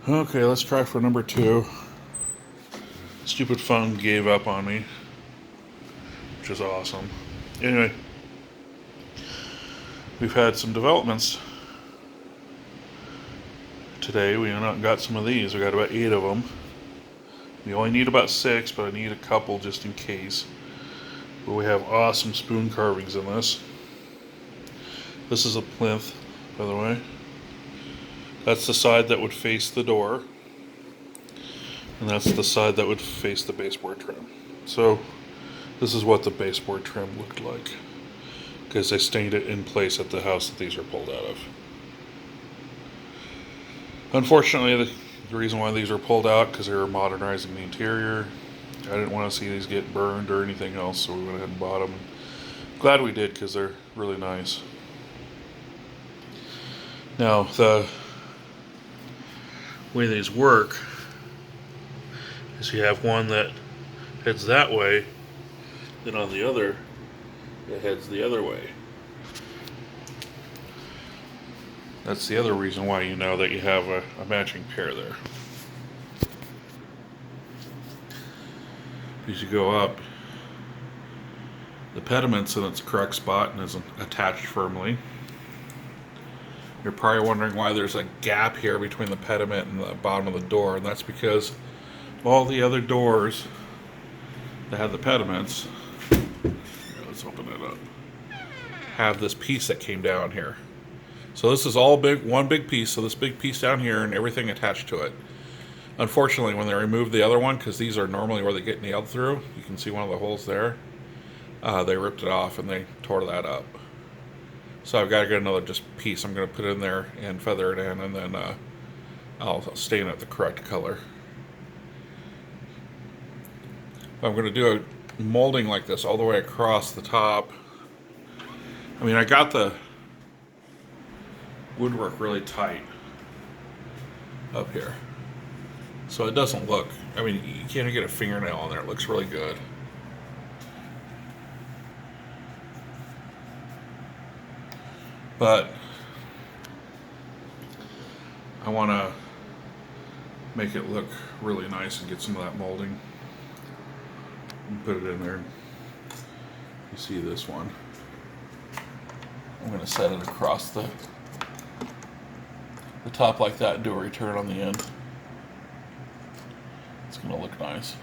Okay, let's try for number 2. Stupid phone gave up on me, which is awesome. Anyway, we've had some developments today. We went out and got some of these. We got about 8 of them. We only need about 6, but I need a couple just in case. But we have awesome spoon carvings in this. This is a plinth, by the way. That's the side that would face the door. And that's the side that would face the baseboard trim. So this is what the baseboard trim looked like, because they stained it in place at the house that these are pulled out of. Unfortunately, the reason why these were pulled out, because they were modernizing the interior. I didn't want to see these get burned or anything else, so we went ahead and bought them. Glad we did, because they're really nice. Now, the way these work is you have one that heads that way, then on the other, it heads the other way. That's the other reason why you know that you have a matching pair there. As you go up, the pediment's in its correct spot and isn't attached firmly. You're probably wondering why there's a gap here between the pediment and the bottom of the door, and that's because all the other doors that have the pediments, let's open it up, have this piece that came down here. So this is all one big piece, so this big piece down here and everything attached to it. Unfortunately, when they removed the other one, because these are normally where they get nailed through, you can see one of the holes there, they ripped it off and they tore that up. So I've got to get another just piece. I'm going to put it in there and feather it in, and then I'll stain it the correct color. I'm going to do a molding like this all the way across the top. I mean, I got the woodwork really tight up here, so it doesn't look, I mean, you can't even get a fingernail on there. It looks really good. But I want to make it look really nice and get some of that molding and put it in there. You see this one. I'm going to set it across the top like that and do a return on the end. It's going to look nice.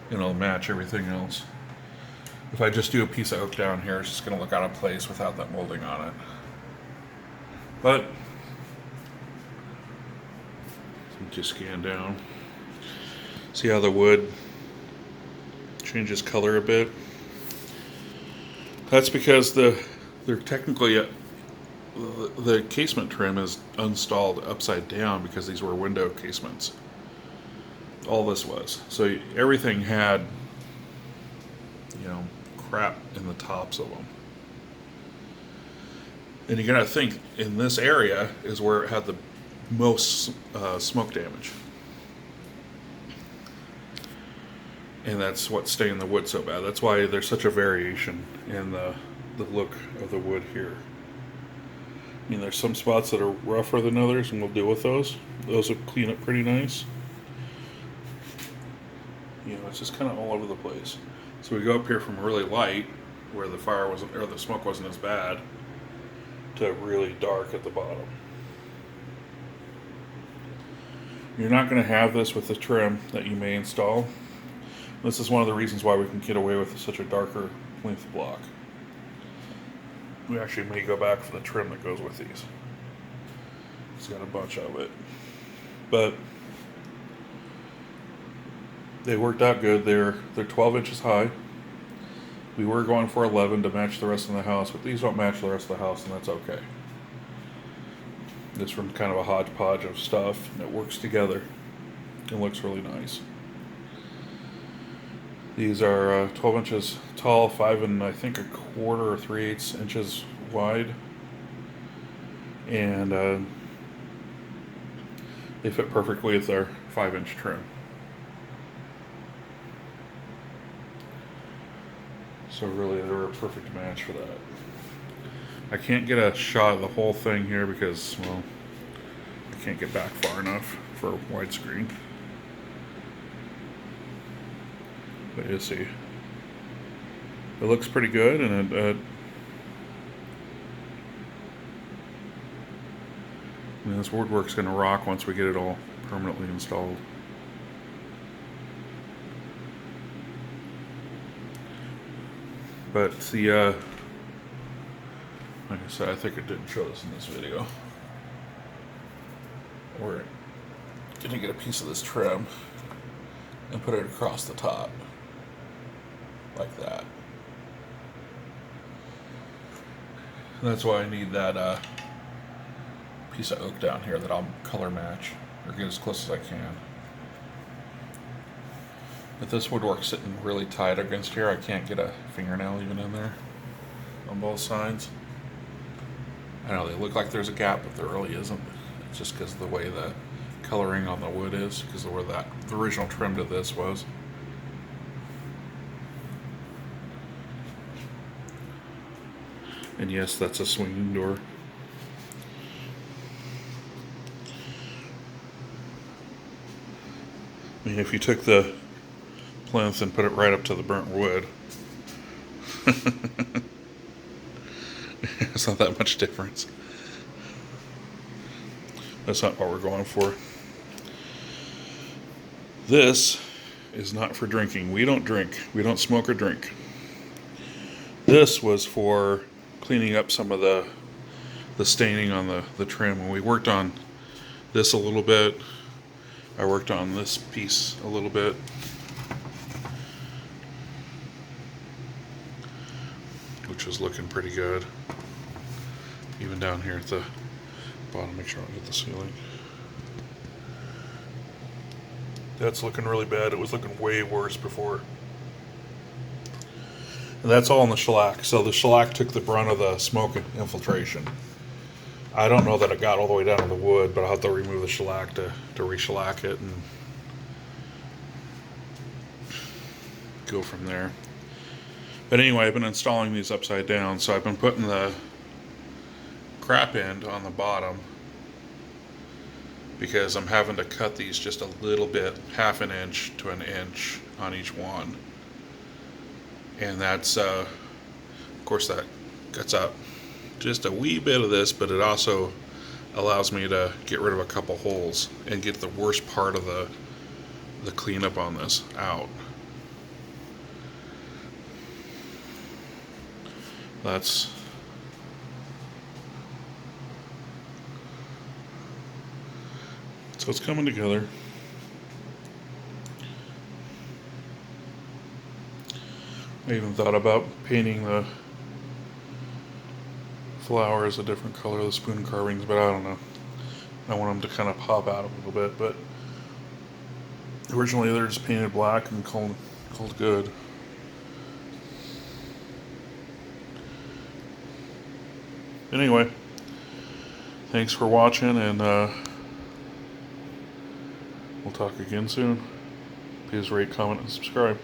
And it'll match everything else. If I just do a piece of oak down here, it's just going to look out of place without that molding on it. But just scan down. See how the wood changes color a bit? That's because they're technically the casement trim is installed upside down because these were window casements. All this was. So everything had, crap in the tops of them. And you're going to think in this area is where it had the most smoke damage. And that's what stained the wood so bad. That's why there's such a variation in the look of the wood here. I mean, there's some spots that are rougher than others, and we'll deal with those. Those will clean up pretty nice. It's just kind of all over the place. So we go up here from really light, where the fire wasn't, or the smoke wasn't as bad, to really dark at the bottom. You're not going to have this with the trim that you may install. This is one of the reasons why we can get away with such a darker plinth block. We actually may go back for the trim that goes with these. It's got a bunch of it. But they worked out good. They're 12 inches high. We were going for 11 to match the rest of the house, but these don't match the rest of the house, and that's okay. It's from kind of a hodgepodge of stuff that works together. It looks really nice. These are 12 inches tall, 5 and I think 1/4 or 3/8 inches wide, and they fit perfectly with their 5-inch trim. So really, they're a perfect match for that. I can't get a shot of the whole thing here because, well, I can't get back far enough for widescreen. But you see, it looks pretty good, and this woodwork's going to rock once we get it all permanently installed. But the, like I said, I think it didn't show this in this video. We're going to get a piece of this trim and put it across the top, like that. And that's why I need that piece of oak down here that I'll color match, or get as close as I can. If this woodwork's sitting really tight against here, I can't get a fingernail even in there on both sides. I know they look like there's a gap, but there really isn't. It's just because of the way the coloring on the wood is, because of where the original trim to this was. And yes, that's a swinging door. I mean, if you took the plinth and put it right up to the burnt wood, it's not that much difference. That's not what we're going for. This is not for drinking. We don't drink. We don't smoke or drink. This was for cleaning up some of the staining on the trim. When we worked on this a little bit, I worked on this piece a little bit. Which was looking pretty good. Even down here at the bottom, make sure I don't get the ceiling. That's looking really bad. It was looking way worse before. And that's all in the shellac. So the shellac took the brunt of the smoke infiltration. I don't know that it got all the way down to the wood, but I'll have to remove the shellac to re-shellac it and go from there. But anyway, I've been installing these upside down, so I've been putting the crap end on the bottom because I'm having to cut these just a little bit, half an inch to an inch on each one. And that's, of course, that cuts out just a wee bit of this, but it also allows me to get rid of a couple holes and get the worst part of the cleanup on this out. So it's coming together. I even thought about painting the flowers a different color, the spoon carvings, but I don't know. I want them to kind of pop out a little bit, but originally they're just painted black and called good. Anyway, thanks for watching, and we'll talk again soon. Please rate, comment, and subscribe.